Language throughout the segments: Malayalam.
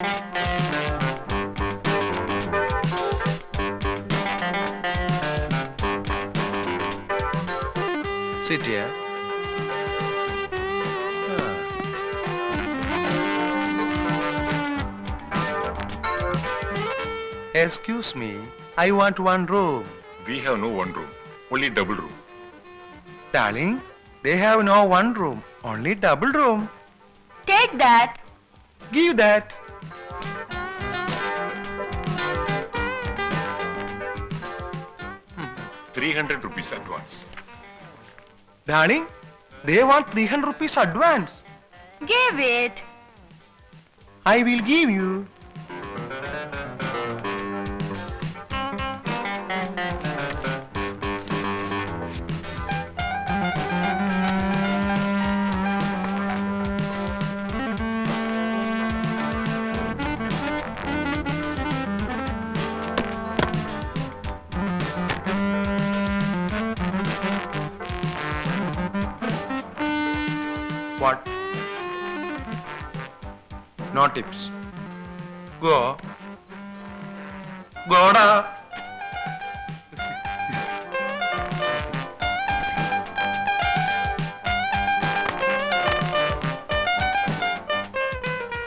Sit here. Excuse me, I want one room. We have no one room, only double room. Darling, they have no one room, only double room. Take that. Give that. ₹300 advance. Darling, they want 300 rupees advance. Give it. I will give you. What? No tips. Go. Goda.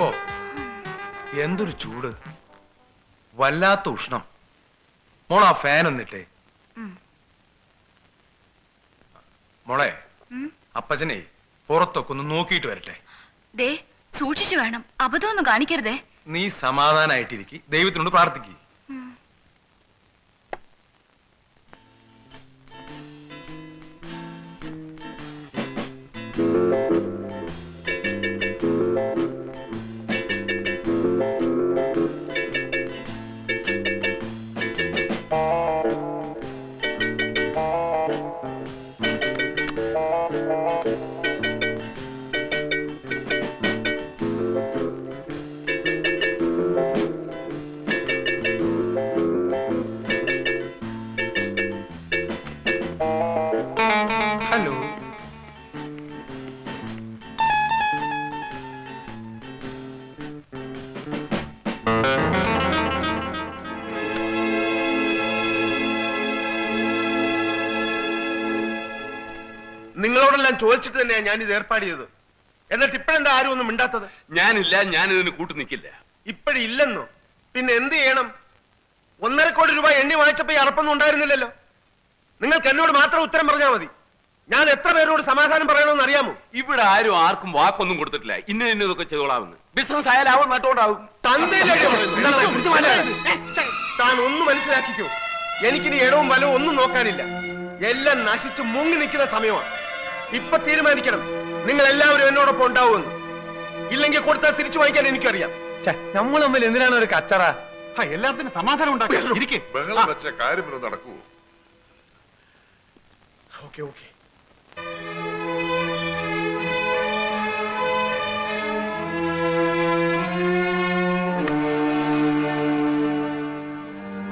ഓ, എന്തൊരു ചൂട്, വല്ലാത്ത ഉഷ്ണം. മോളെ ആ ഫാൻ ഒന്നിട്ടേ. മോളെ, അപ്പച്ചനെ പുറത്തൊക്കെ ഒന്ന് നോക്കിയിട്ട് വരട്ടെ. ദേ സൂക്ഷിച്ചു വേണം, അബദ്ധമൊന്നും കാണിക്കരുതേ. നീ സമാധാനായിട്ടിരിക്കി, ദൈവത്തിനോട് പ്രാർത്ഥിക്കുക. ഹലോ. നിങ്ങളോടെല്ലാം ചോദിച്ചിട്ട് തന്നെയാണ് ഞാൻ ഇത് ഏർപ്പാട് ചെയ്തത്. എന്നിട്ട് ഇപ്പഴെന്താ ആരും ഒന്നും മിണ്ടാത്തത്? ഞാനില്ല, ഞാനിതിന് കൂട്ടു നിൽക്കില്ല. ഇപ്പഴില്ലെന്നോ? പിന്നെ എന്ത് ചെയ്യണം? 1.5 കോടി രൂപ എണ്ണി വാങ്ങിച്ചപ്പോ ഈ അറപ്പൊന്നും ഉണ്ടായിരുന്നില്ലല്ലോ. നിങ്ങൾക്ക് എന്നോട് മാത്രം ഉത്തരം പറഞ്ഞാൽ മതി. ഞാൻ എത്ര പേരോട് സമാധാനം പറയണമെന്ന് അറിയാമോ? ഇവിടെ ആരും ആർക്കും വാക്കൊന്നും കൊടുത്തിട്ടില്ല. ഇന്നതൊക്കെ ചെയ്തോളാമെന്ന്. ബിസിനസ് ആയാലും അവൻ നട്ടോണ്ടാവും. താൻ ഒന്ന് മനസ്സിലാക്കിക്കോ. എനിക്കിനി ഇടവും വലവും ഒന്നും നോക്കാനില്ല. എല്ലാം നശിച്ച് മുങ്ങി നിൽക്കുന്ന സമയമാണ്. ഇപ്പൊ തീരുമാനിക്കണം, നിങ്ങൾ എല്ലാവരും എന്നോടൊപ്പം ഉണ്ടാവുമെന്ന്. ഇല്ലെങ്കിൽ കൊടുത്താൽ തിരിച്ചു വാങ്ങിക്കാൻ എനിക്കറിയാം. നമ്മൾ തമ്മിൽ എന്തിനാണ് ഒരു കച്ചറ? എല്ലാത്തിനും സമാധാനം ഉണ്ടാക്കി ബഹളം വെച്ച കാര്യം നടക്കൂ. Okay okay.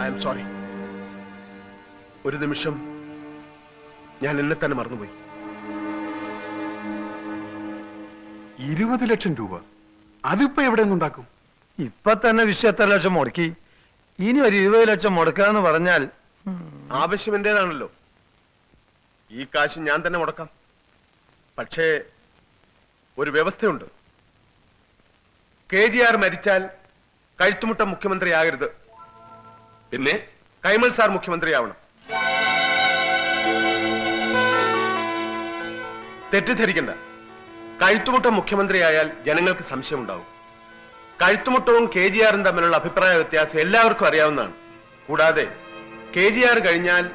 I am sorry. ഒരു നിമിഷം ഞാൻ എന്നെ തന്നെ മറന്നുപോയി. 20 ലക്ഷം രൂപ അതിപ്പോ എവിടെ നിന്നുണ്ടാക്കും? ഇപ്പൊ തന്നെ വിശ്വ എത്ര ലക്ഷം മുടക്കി, ഇനി ഒരു 20 ലക്ഷം മുടക്കാന്ന് പറഞ്ഞാൽ ആവശ്യം എന്റേതാണല്ലോ. ഈ കാശ് ഞാൻ തന്നെ മുടക്കാം. പക്ഷേ ഒരു വ്യവസ്ഥയുണ്ട്. KGR മരിച്ചാൽ കഴുത്തുമുട്ട മുഖ്യമന്ത്രിയാകരുത്. പിന്നെ കൈമൾ സാർ മുഖ്യമന്ത്രിയാവണം. തെറ്റിദ്ധരിക്കണ്ട. കഴുത്തുമുട്ട മുഖ്യമന്ത്രിയായാൽ ജനങ്ങൾക്ക് സംശയമുണ്ടാവും. കഴുത്തുമുട്ടവും KGRും തമ്മിലുള്ള അഭിപ്രായ വ്യത്യാസം എല്ലാവർക്കും അറിയാവുന്നതാണ്. കൂടാതെ KGR കഴിഞ്ഞാൽ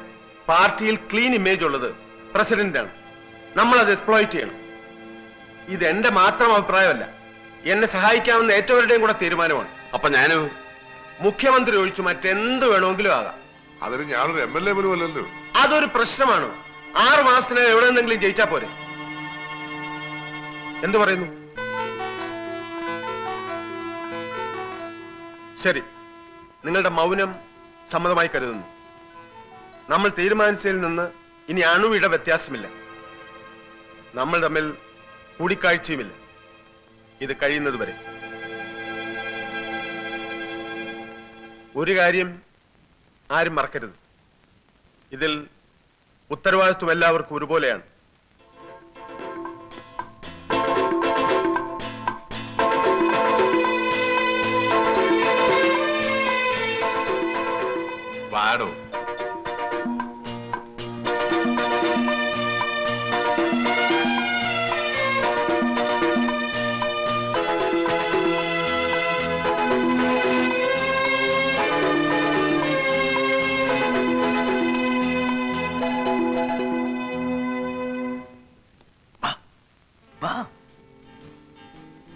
പാർട്ടിയിൽ ക്ലീൻ ഇമേജ് ഉള്ളത് പ്രസിഡന്റാണ്. നമ്മൾ അത് എക്സ്പ്ലോയിറ്റ് ചെയ്യണം. ഇത് എന്റെ മാത്രം അഭിപ്രായമല്ല, എന്നെ സഹായിക്കാവുന്ന ഏറ്റവുടെയും കൂടെ തീരുമാനമാണ്. അപ്പൊ ഞാന് മുഖ്യമന്ത്രി ഒഴിച്ചു മറ്റെന്ത് വേണമെങ്കിലും ആകാം. അതിന് ഞാനൊരു MLA പോലും അല്ലല്ലോ. അതൊരു പ്രശ്നമാണോ? 6 മാസത്തിനകം എവിടെ നിന്നെങ്കിലും ജയിച്ചാ പോരെ? എന്തു പറയുന്നു? ശരി, നിങ്ങളുടെ മൗനം സമ്മതമായി കരുതുന്നു. നമ്മൾ തീരുമാനിച്ചതിൽ നിന്ന് ഇനി അണുവിട വ്യത്യാസമില്ല. നമ്മൾ തമ്മിൽ കൂടിക്കാഴ്ചയുമില്ല. ഇത് കഴിയുന്നത് വരെ. ഒരു കാര്യം ആരും മറക്കരുത്, ഇതിൽ ഉത്തരവാദിത്വം എല്ലാവർക്കും ഒരുപോലെയാണ്. വാടോ.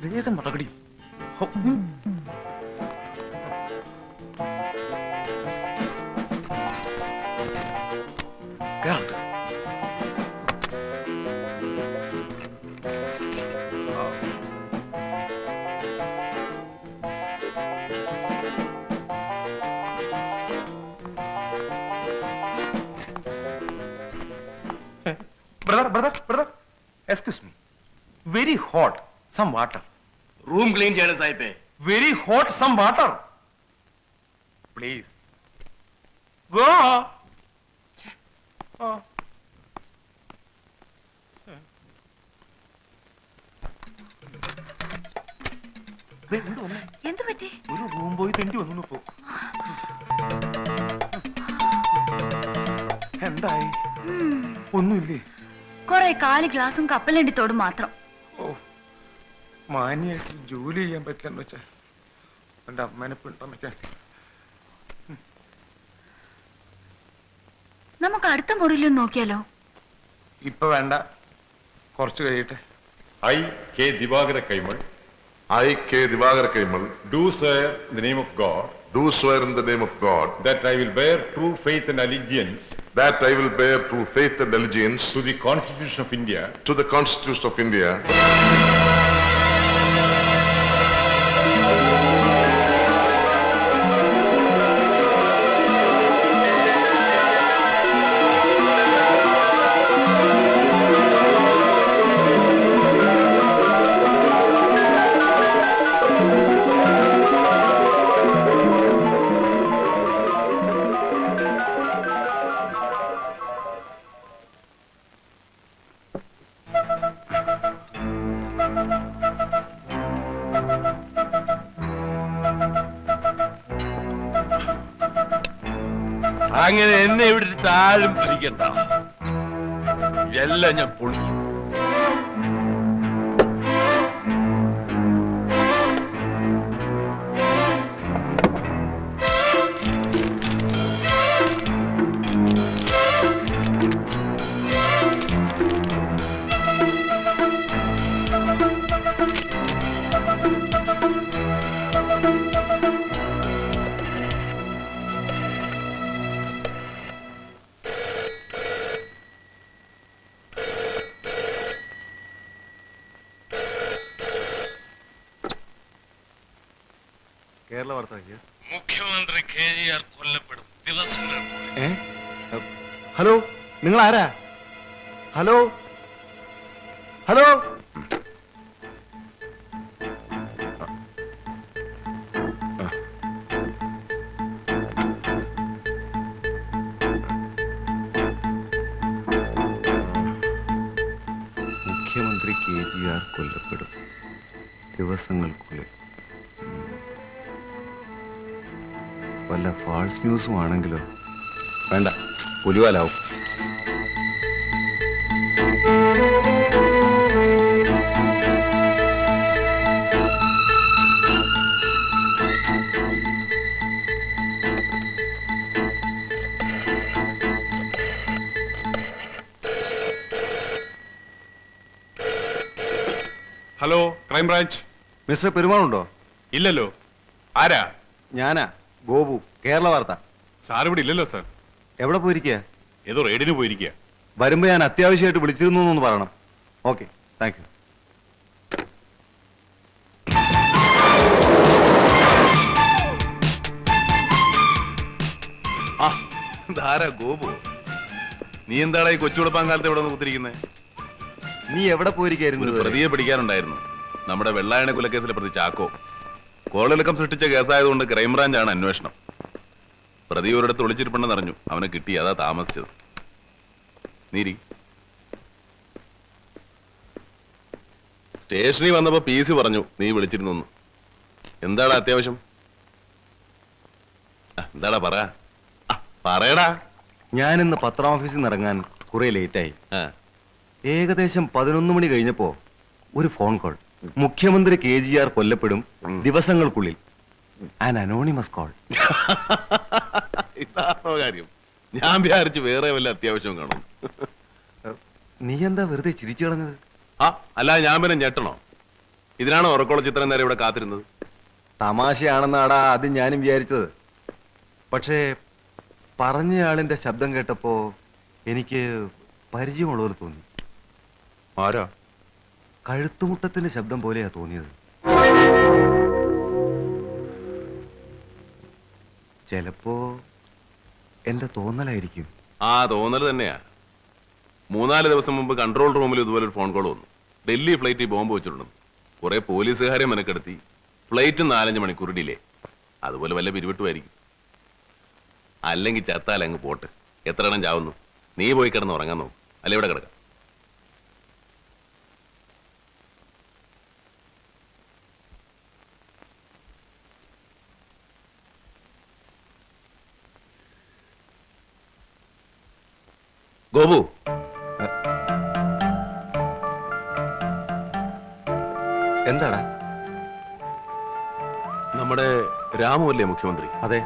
വേഗം നടക്കടി. Brother, excuse me. Very hot. Some water. Room clean ചെയ്യണം സാഹിബേ. Very hot. Some water. Please. Go. എന്ത് പറ്റി? ഒരു റൂം പോയി തെണ്ടി വന്നു പോ. എന്തായി? ഒന്നുമില്ലേ? കൊറേ കാലി ഗ്ലാസും കപ്പലണ്ടിത്തോടും മാത്രം. ഓ, മാന്യായിട്ട് ജോലി ചെയ്യാൻ പറ്റില്ലെന്ന് വെച്ചാ എന്റെ അമ്മേനെ പിന്തുണയ്ക്കാൻ. നമുക്ക് അടുത്ത മുറിയിലൊന്ന് നോക്കിയാലോ? ഇപ്പൊ വേണ്ട, കുറച്ച് കഴിയട്ടെ. I, K. Divagara Kaimal, I, K. Divagara Kaimal, do swear in the name of God do swear in the name of God that I will bear true faith and allegiance that I will bear true faith and allegiance to the Constitution of India, to the Constitution of India, അങ്ങനെ എന്നെ ഇവിടെ താഴും പിടിക്കണ്ട, എല്ലാം ഞാൻ പൊളിക്കും. കേരള വാർത്ത. മുഖ്യമന്ത്രി KGR കൊല്ലപ്പെടും ദിവസങ്ങൾ. ഹലോ, നിങ്ങൾ ആരാ? Hello hello. മുഖ്യമന്ത്രി KGR കൊല്ലപ്പെടും ദിവസങ്ങൾക്കുള്ളിൽ. വല്ല ഫാൾസ് ന്യൂസും ആണെങ്കിലോ? വേണ്ട, പുലിവാലാവും. Hello, crime branch. മിസ്റ്റർ പെരുമാളുണ്ടോ? ഇല്ലല്ലോ. ആരാ? ഞാനാ, ഗോപു, കേരള വാർത്ത. സാർ ഇവിടെ ഇല്ലല്ലോ സാർ. എവിടെ പോയിരിക്കുക? ഏതോ റെയ്ഡിന് പോയിരിക്കുക. വരുമ്പോ ഞാൻ അത്യാവശ്യമായിട്ട് വിളിച്ചിരുന്നു എന്ന് പറയണം. Okay, thank you. ധാരാ ഗോപു, നീ എന്താടാ ഈ കൊച്ചുകുളപ്പാങ്കാലത്ത് ഇവിടെ കുത്തിരിക്കുന്നത്? നീ എവിടെ പോയിരിക്കായിരുന്നു? ഒരു പ്രതിയെ പിടിക്കാനുണ്ടായിരുന്നു. നമ്മുടെ വെള്ളായണ കുലക്കേസിലെ പ്രതി ചാക്കോ. കോളിളക്കം സൃഷ്ടിച്ച കേസായതുകൊണ്ട് ക്രൈംബ്രാഞ്ചാണ് അന്വേഷണം. പ്രതി ഒരിടത്ത് ഒളിച്ചിരിപ്പുണ്ടെന്ന് അറിഞ്ഞു. അവനെ കിട്ടി, അതാ താമസിച്ചത്. നീരി സ്റ്റേഷനിൽ വന്നപ്പോ PC പറഞ്ഞു നീ വിളിച്ചിരുന്നു. എന്താടാ അത്യാവശ്യം? എന്താടാ പറയടാ. ഞാനിന്ന് പത്രം ഓഫീസിൽ നിന്ന് ഇറങ്ങാൻ കുറെ ലേറ്റായി. ആ, ഏകദേശം 11 മണി കഴിഞ്ഞപ്പോ ഒരു ഫോൺ കോൾ. മുഖ്യമന്ത്രി KGR കൊല്ലപ്പെടും ദിവസങ്ങൾക്കുള്ളിൽ. An anonymous call. ഇതാണോ കാര്യം? ഞാൻ വിചാരിച്ചു വേറെ വല്ല അത്യാവശ്യവും കാണും. നീ എന്താ വെറുതെ ചിരിച്ചു കളഞ്ഞത്? ആ, അല്ലാതെ ഞാൻ പിന്നെ ഞെട്ടണോ? ഇതിനാണോ ഉറക്കോളം ചിത്രം നേരെ ഇവിടെ കാത്തിരുന്നത്? തമാശയാണെന്നാടാ അത് ഞാനും വിചാരിച്ചത്. പക്ഷേ പറഞ്ഞയാളിന്റെ ശബ്ദം കേട്ടപ്പോ എനിക്ക് പരിചയമുള്ളവർ തോന്നി. ആരാ? കഴുത്തുമുട്ടത്തിന്റെ ശബ്ദം പോലെയാ തോന്നിയത്. ചിലപ്പോ എന്റെ തോന്നലായിരിക്കും. ആ, തോന്നൽ തന്നെയാ. 3-4 ദിവസം മുമ്പ് കൺട്രോൾ റൂമിൽ ഇതുപോലെ ഒരു ഫോൺ കോൾ വന്നു. ഡൽഹി ഫ്ലൈറ്റിൽ ബോംബ് വെച്ചിട്ടുണ്ടെന്ന്. കുറെ പോലീസുകാരെ മെനക്കെടുത്തി. ഫ്ലൈറ്റ് 4-5 മണിക്കൂർ ഡിലേ. അതുപോലെ വല്ല പിരിവിട്ടുമായിരിക്കും. അല്ലെങ്കിൽ ചത്താൽ അങ്ങ് പോട്ട്. എത്ര എണ്ണം ചാവുന്നു? നീ പോയി കിടന്ന് ഉറങ്ങാൻ നോക്കും. അല്ലെ ഇവിടെ കിടക്കാം. ഗോപു, എന്താടാ? നമ്മുടെ രാമു അല്ലേ മുഖ്യമന്ത്രി? അതെ.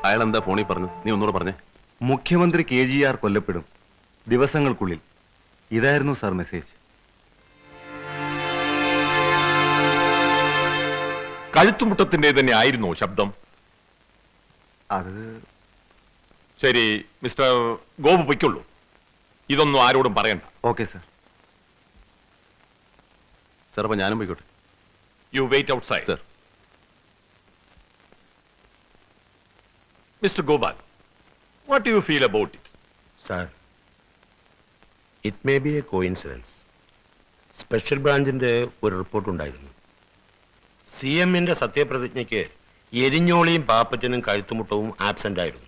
അയാൾ എന്താ ഫോണിൽ പറഞ്ഞു? നീ ഒന്നുകൂടെ പറഞ്ഞേ. മുഖ്യമന്ത്രി KGR കൊല്ലപ്പെടും ദിവസങ്ങൾക്കുള്ളിൽ. ഇതായിരുന്നു സാർ മെസ്സേജ്. കഴുത്തുമുട്ടത്തിന്റെ തന്നെ ആയിരുന്നോ ശബ്ദം? അത് ശരി, മിസ്റ്റർ ഗോപു പൊയ്ക്കുള്ളൂ. ഇതൊന്നും ആരോടും പറയണ്ട. Okay sir. സാർ, അപ്പൊ ഞാനും പോയിക്കോട്ടെ. You wait outside. Sir. Mister Gopal, what do you feel about it? Sir, it may be a coincidence. Special ബ്രാഞ്ചിന്റെ ഒരു റിപ്പോർട്ട് ഉണ്ടായിരുന്നു. CMന്റെ സത്യപ്രതിജ്ഞയ്ക്ക് എരിഞ്ഞോളിയും പാപ്പച്ചനും കഴുത്തുമുട്ടവും ആബ്സെന്റ് ആയിരുന്നു.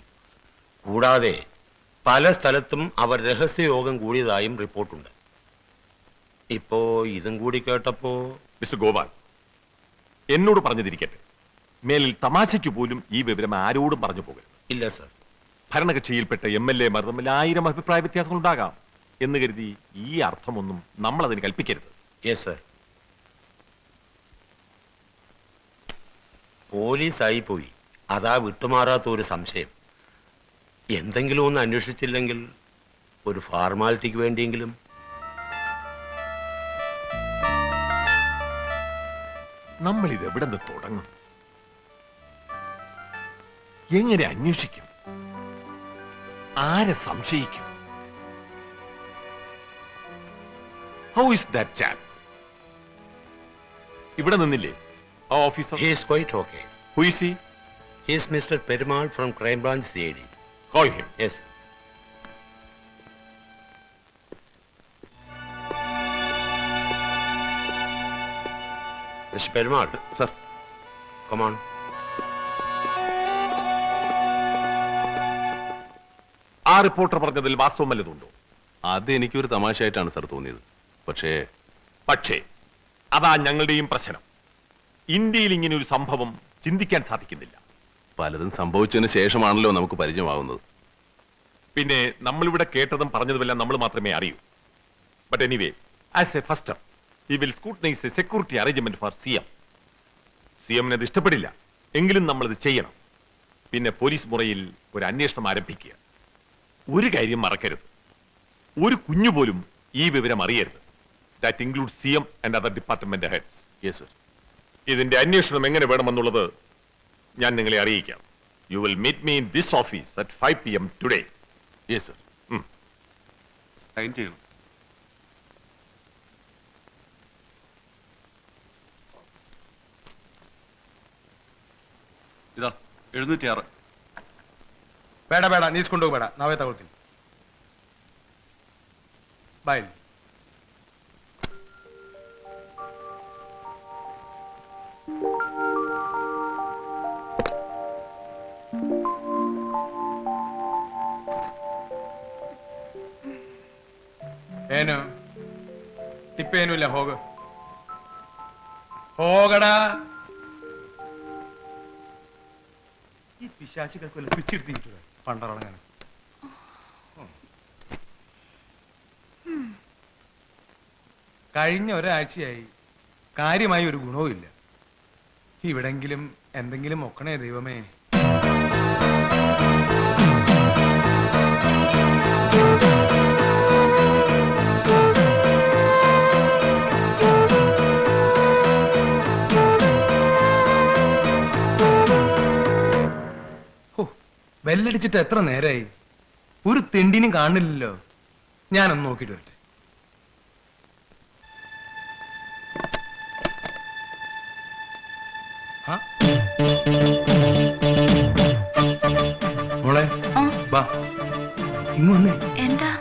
കൂടാതെ പല സ്ഥലത്തും അവർ രഹസ്യയോഗം കൂടിയതായും റിപ്പോർട്ടുണ്ട്. ഇപ്പോ ഇതും കൂടി കേട്ടപ്പോ മിസ്റ്റർ ഗോപാൽ, എന്നോട് പറഞ്ഞതിരിക്കട്ടെ, മേലിൽ തമാശയ്ക്ക് പോലും ഈ വിവരം ആരോടും പറഞ്ഞു പോകരുത്. ഇല്ല സർ. ഭരണകക്ഷിയിൽപ്പെട്ട MLA മാർ തമ്മിൽ 1000 അഭിപ്രായ വ്യത്യാസങ്ങൾ ഉണ്ടാകാം എന്ന് കരുതി ഈ അർത്ഥമൊന്നും നമ്മൾ അതിന് കൽപ്പിക്കരുത്. Yes sir. പോലീസായി പോയി, അതാ വിട്ടുമാറാത്ത ഒരു സംശയം. എന്തെങ്കിലും ഒന്ന് അന്വേഷിച്ചില്ലെങ്കിൽ ഒരു ഫോർമാലിറ്റിക്ക് വേണ്ടിയെങ്കിലും. നമ്മൾ ഇത് എവിടെ നിന്ന് തുടങ്ങും? എങ്ങനെ അന്വേഷിക്കും? ആരെ സംശയിക്കും? How is that chap? ഇവിടെ നിന്നില്ലേ ആ officer? He is quite okay. Who is he? He is Mr. Perumal from Crime Branch CID. Call him. Yes. Mr. Perumal. Sir. Come on. ആ റിപ്പോർട്ടർ പറഞ്ഞതിൽ വാസ്തവം വല്ലതുണ്ടോ? അത് എനിക്കൊരു തമാശയായിട്ടാണ് സാർ തോന്നിയത്. പക്ഷേ അതാ ഞങ്ങളുടെയും പ്രശ്നം. ഇന്ത്യയിൽ ഇങ്ങനെ ഒരു സംഭവം ചിന്തിക്കാൻ സാധിക്കുന്നില്ല. പലതും സംഭവിച്ചതിന് ശേഷമാണല്ലോ നമുക്ക് പരിചയമാവുന്നത്. പിന്നെ നമ്മളിവിടെ കേട്ടതും പറഞ്ഞതുമെല്ലാം നമ്മൾ മാത്രമേ അറിയൂ. But anyway, as A first he will scrutinize a security arrangement for CM. CMന് അത് ഇഷ്ടപ്പെടില്ല, എങ്കിലും നമ്മളത് ചെയ്യണം. പിന്നെ പോലീസ് മുറയിൽ ഒരു അന്വേഷണം ആരംഭിക്കുക. ഒരു കാര്യം മറക്കരുത്, ഒരു കുഞ്ഞു പോലും ഈ വിവരം അറിയരുത്. That include CM and other department heads. Yes sir. ഇതിന്റെ അന്വേഷണം എങ്ങനെ വേണമെന്നുള്ളത് ഞാൻ നിങ്ങളെ അറിയിക്കാം. You will meet me in this office at 5 PM today. Yes sir. Sign ചെയ്യണം. ಇದ 706. ಬೇಡ ಬೇಡ ನೀಸ್ಕೊಂಡು ಹೋಗ್ಬೇಡ, ನಾವೇ ತಗೊಳ್ತೀವಿ. ಬಾಯ್. ಏನು ಟಿಪ್ಪೇನೂ ಇಲ್ಲ, ಹೋಗು ಹೋಗಡ. ഈ പിശാചുകൾക്കൊല്ല പിച്ചിരുത്തിയിട്ടുണ്ട് പണ്ടറങ്ങാൻ. കഴിഞ്ഞ ഒരാഴ്ചയായി കാര്യമായി ഒരു ഗുണവും ഇല്ല. ഇവിടെങ്കിലും എന്തെങ്കിലും ഒക്കണേ ദൈവമേ. ബെല്ലടിച്ചിട്ട് എത്ര നേരായി, ഒരു തെണ്ടിനും കാണില്ലല്ലോ. ഞാനൊന്ന് നോക്കിട്ട് വരട്ടെ. മോളെ ആ, ബാ ഇങ്ങ് വന്നേ. എന്താ?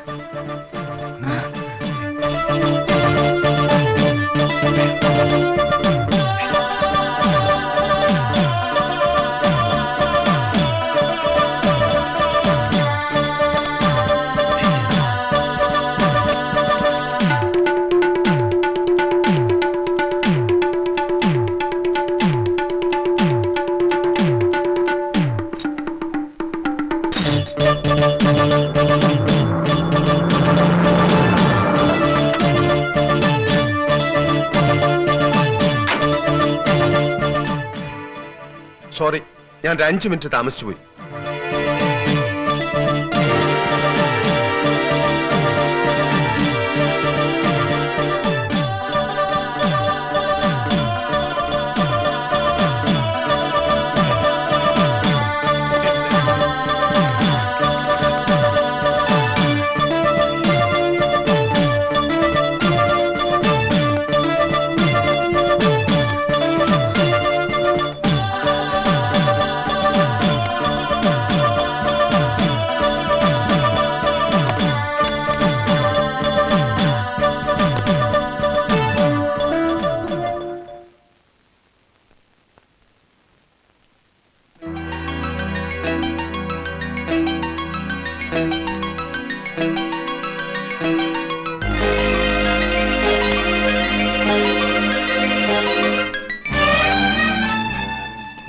സോറി, ഞാൻ ഒരു 5 മിനിറ്റ് താമസിച്ചു പോയി.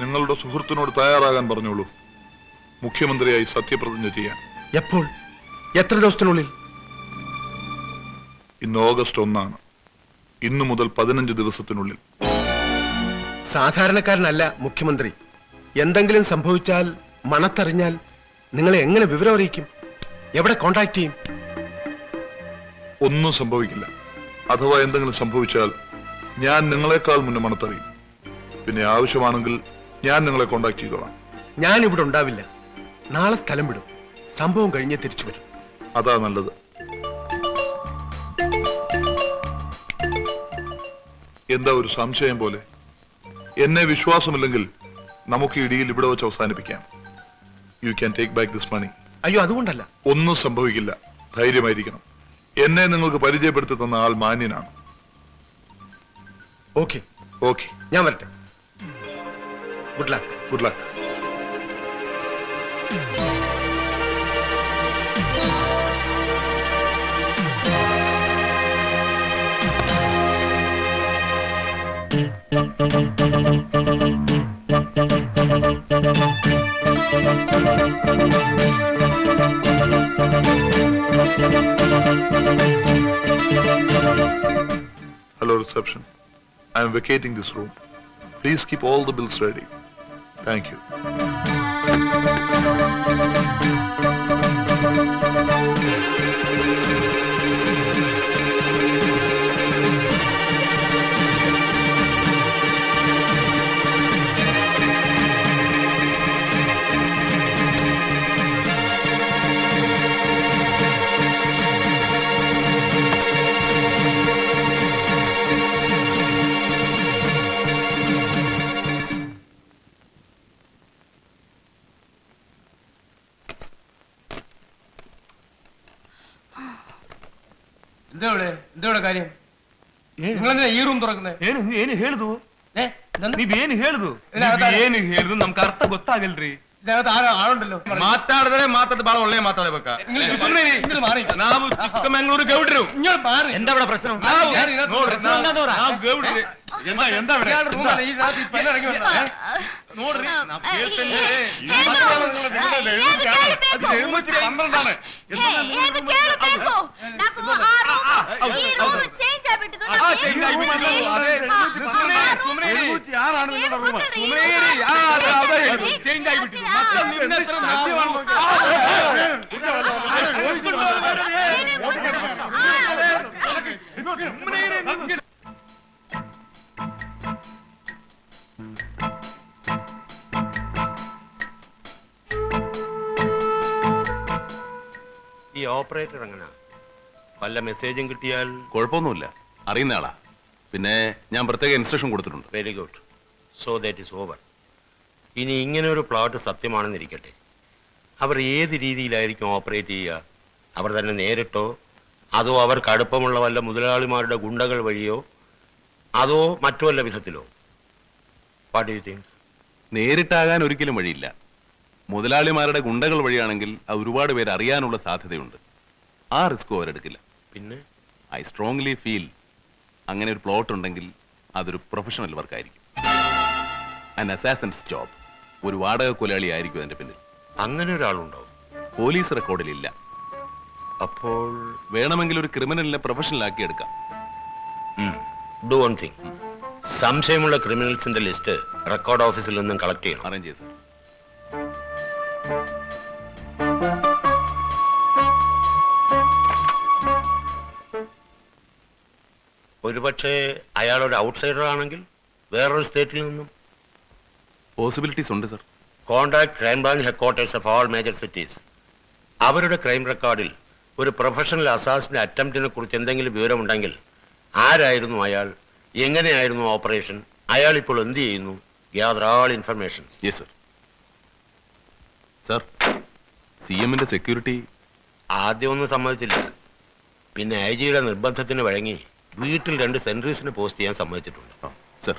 നിങ്ങളുടെ സുഹൃത്തിനോട് തയ്യാറാകാൻ പറഞ്ഞോളൂ. മുഖ്യമന്ത്രിയായി സത്യപ്രതിജ്ഞ ചെയ്യാൻ. എപ്പോൾ? എത്ര ദിവസത്തിനുള്ളിൽ? ഇന്ന് ഓഗസ്റ്റ് 1 ഇന്നു മുതൽ 15 ദിവസത്തിനുള്ളിൽ. സാധാരണക്കാരനല്ല മുഖ്യമന്ത്രി. എന്തെങ്കിലും സംഭവിച്ചാൽ, മണത്തറിഞ്ഞാൽ നിങ്ങളെ എങ്ങനെ വിവരം അറിയിക്കും? എവിടെ കോണ്ടാക്ട് ചെയ്യും? ഒന്നും സംഭവിക്കില്ല. അഥവാ എന്തെങ്കിലും സംഭവിച്ചാൽ ഞാൻ നിങ്ങളെക്കാൾ മുന്നേ മണത്തറിയും. പിന്നെ ആവശ്യമാണെങ്കിൽ ഞാൻ നിങ്ങളെ കോണ്ടാക്ട് ചെയ്തോളാം. ഞാൻ ഇവിടെ ഉണ്ടാവില്ല. നാളെ സ്ഥലം വിടും. സംഭവം കഴിഞ്ഞേ തിരിച്ചു വരും. അതാ നല്ലത്. എന്താ ഒരു സംശയം പോലെ? എന്നെ വിശ്വാസമില്ലെങ്കിൽ നമുക്ക് ഈ ഡീൽ ഇവിടെ വെച്ച് അവസാനിപ്പിക്കാം. You can take back this money. അയ്യോ, അതുകൊണ്ടല്ല. ഒന്നും സംഭവിക്കില്ല. ധൈര്യമായിരിക്കണം. എന്നെ നിങ്ങൾക്ക് പരിചയപ്പെടുത്തി തന്ന ആൾ മാന്യനാണ്. ഓക്കെ ഓക്കെ, ഞാൻ വരട്ടെ. Good luck. Good luck. Hello, reception. I am vacating this room. Please keep all the bills ready. Thank you. എന്താ കാര്യം? നിങ്ങളെന്താ ഈ റൂം തുറക്കുന്നത്? ಏನು ಹೇಳಿದು? ನೀವೇನು ಹೇಳುದು? ನಮ್ಗೆ ಅರ್ಥ ಗೊತ್ತಾಗಲ್ರಿ. ഇതിനകത്ത് ആളുണ്ടല്ലോ ಮಾತಾಡಿದ್ರೆ ಮಾತಾಡ ಬಾಳ ಒಳ್ಳೆ ಮಾತಾಡ ನಾವು ಚಿಕ್ಕಮಂಗ್ಳೂರು ಗೌಡ್ರು എന്താ ഇവിടെ പ്രശ്നം ನಾವು ಗೌಡ್ರಿ എന്താ ഇവിടെ? ഈ രാത്രി പല ഇറങ്ങി വന്നതാ, ഏ? ನೋಡ್ರಿ ನಾವ್ ಕೇಳ್ತೇನೆ ഈ ഓപ്പറേറ്റർ എങ്ങനെ വല്ല മെസ്സേജും കിട്ടിയാൽ? കുഴപ്പമൊന്നുമില്ല, അറിയുന്ന ആളാ. പിന്നെ ഞാൻ പ്രത്യേക ഇൻസ്ട്രക്ഷൻ കൊടുത്തിട്ടുണ്ട്. Very good. So that is over. ഇനി ഇങ്ങനെ ഒരു പ്ലോട്ട് സത്യമാണെന്നിരിക്കട്ടെ, അവർ ഏത് രീതിയിലായിരിക്കും ഓപ്പറേറ്റ് ചെയ്യുക? അവർ തന്നെ നേരിട്ടോ, അതോ അവർക്ക് അടുപ്പമുള്ള വല്ല മുതലാളിമാരുടെ ഗുണ്ടകൾ വഴിയോ, അതോ മറ്റു വല്ല വിധത്തിലോ? What do you think? നേരിട്ടാകാൻ ഒരിക്കലും വഴിയില്ല. മുതലാളിമാരുടെ ഗുണ്ടകൾ വഴിയാണെങ്കിൽ അത് ഒരുപാട് പേര് അറിയാനുള്ള സാധ്യതയുണ്ട്. ആ റിസ്ക് അവരെടുക്കില്ല. പിന്നെ ഐ സ്ട്രോങ്ലി ഫീൽ അങ്ങനെ ഒരു പ്ലോട്ട് ഉണ്ടെങ്കിൽ അതൊരു പ്രൊഫഷണൽ വർക്കായിരിക്കും. An assassin's job. ഒരു വാടക കൊലയാളി ആയിരിക്കും അതിന്റെ പിന്നിൽ. അങ്ങനെ ഒരാളുണ്ടോ? പോലീസ് റെക്കോർഡിലില്ല. അപ്പോൾ വേണമെങ്കിൽ ഒരു ക്രിമിനലിനെ പ്രൊഫഷണലാക്കി എടുക്കാം. Do one thing. സംശയമുള്ള ക്രിമിനൽസിന്റെ ലിസ്റ്റ് റെക്കോർഡ് ഓഫീസിൽ നിന്നും കളക്ട് ചെയ്യണം. അറേഞ്ച് ചെയ്ത് സർ. ഒരുപക്ഷെ അയാൾ ഒരു ഔട്ട്സൈഡർ ആണെങ്കിൽ വേറൊരു സ്റ്റേറ്റിൽ നിന്നും. പോസിബിലിറ്റീസ് ഉണ്ട് sir. Contact crime branch headquarters of all major cities. അവരുടെ ക്രൈം റെക്കോർഡിൽ ഒരു പ്രൊഫഷണൽ അസാസിന്റെ അറ്റംപ്റ്റിനെ കുറിച്ച് എന്തെങ്കിലും വിവരമുണ്ടെങ്കിൽ, ആരായിരുന്നു അയാൾ, എങ്ങനെയായിരുന്നു ഓപ്പറേഷൻ, അയാൾ ഇപ്പോൾ എന്ത് ചെയ്യുന്നു, gather all informations. Yes sir. Sir, CM-ന്റെ സെക്യൂരിറ്റി ആദ്യം ഒന്നും സമ്മതിച്ചില്ല. പിന്നെ IG യുടെ നിർബന്ധത്തിന് വഴങ്ങി വീട്ടിൽ 2 സെൻട്രീസിന് പോസ്റ്റ് ചെയ്യാൻ സമ്മതിച്ചിട്ടുണ്ട്. സർ